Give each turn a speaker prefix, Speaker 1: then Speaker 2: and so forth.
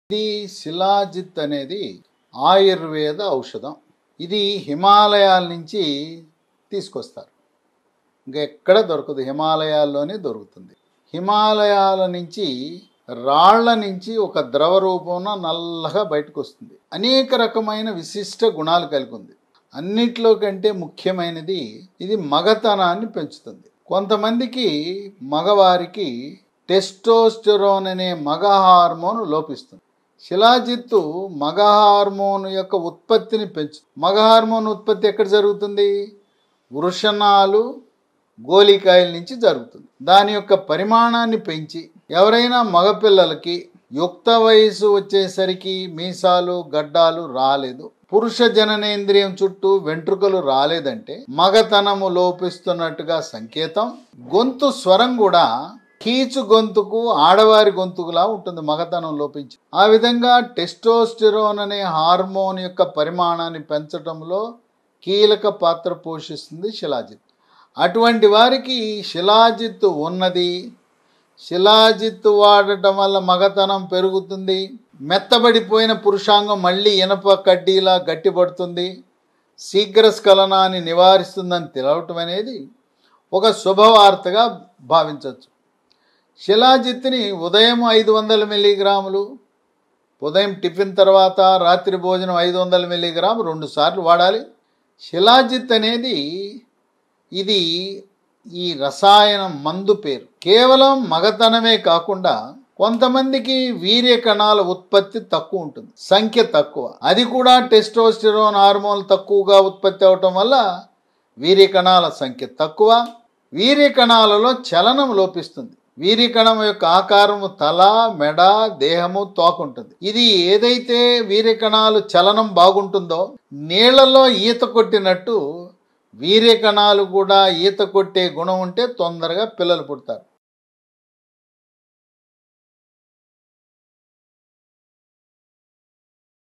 Speaker 1: ఇది శిలాజిత్ అనేది ఆయుర్వేద ఔషధం. ఇది హిమాలయాల నుంచి తీసుకొస్తారు. ఇంకెక్కడ దొరకదు, హిమాలయాల్లోనే దొరుకుతుంది. హిమాలయాల నుంచి రాళ్ల నుంచి ఒక ద్రవ రూపంలో నల్లగా బయటకు వస్తుంది. అనేక రకమైన విశిష్ట గుణాలు కలిగి ఉంది. అన్నిట్లో కంటే ముఖ్యమైనది ఇది మగతనాన్ని పెంచుతుంది. కొంతమందికి మగవారికి టెస్టోస్టెరోన్ అనే మగ హార్మోన్ లోపిస్తుంది. శిలాజిత్తు మగ హార్మోన్ యొక్క ఉత్పత్తిని పెంచుతుంది. మగ హార్మోన్ ఉత్పత్తి ఎక్కడ జరుగుతుంది? వృషణాలు, గోలికాయల నుంచి జరుగుతుంది. దాని యొక్క పరిమాణాన్ని పెంచి ఎవరైనా మగపిల్లలకి యుక్త వయసు వచ్చేసరికి మీసాలు గడ్డాలు రాలేదు, పురుష జననేంద్రియం చుట్టూ వెంట్రుకలు రాలేదంటే మగతనము లోపిస్తున్నట్టుగా సంకేతం. గొంతు స్వరం కూడా కీచు గొంతుకు ఆడవారి గొంతుకులా ఉంటుంది మగతనం లోపించి. ఆ విధంగా టెస్టోస్టెరోన్ అనే హార్మోన్ యొక్క పరిమాణాన్ని పెంచడంలో కీలక పాత్ర పోషిస్తుంది శిలాజిత్. అటువంటి వారికి శిలాజిత్తు ఉన్నది. శిలాజిత్తు వాడటం వల్ల మగతనం పెరుగుతుంది. మెత్తబడిపోయిన పురుషాంగం మళ్ళీ ఇనప కడ్డీలా గట్టిపడుతుంది. శీఘ్రస్ఖలనాన్ని నివారిస్తుందని తెలవటం అనేది ఒక శుభవార్తగా భావించవచ్చు. శిలాజిత్తుని ఉదయం 500 మిల్లీగ్రాములు, ఉదయం టిఫిన్ తర్వాత రాత్రి భోజనం 500 మిల్లీగ్రాము 2 సార్లు వాడాలి. శిలాజిత్ అనేది ఇది ఈ రసాయనం మందు పేరు. కేవలం మగతనమే కాకుండా కొంతమందికి వీర్య కణాల ఉత్పత్తి తక్కువ ఉంటుంది, సంఖ్య తక్కువ. అది కూడా టెస్టోస్టెరోన్ హార్మోన్ తక్కువగా ఉత్పత్తి అవటం వల్ల వీర్య కణాల సంఖ్య తక్కువ. వీర్య కణాలలో చలనం లోపిస్తుంది. వీర్యకణం యొక్క ఆకారము తల, మెడ, దేహము, తోక ఉంటుంది. ఇది ఏదైతే వీర్యకణాలు చలనం బాగుంటుందో నీళ్లలో ఈత కొట్టినట్టు వీర్యకణాలు కూడా ఈత కొట్టే గుణం ఉంటే తొందరగా పిల్లలు పుడతారు.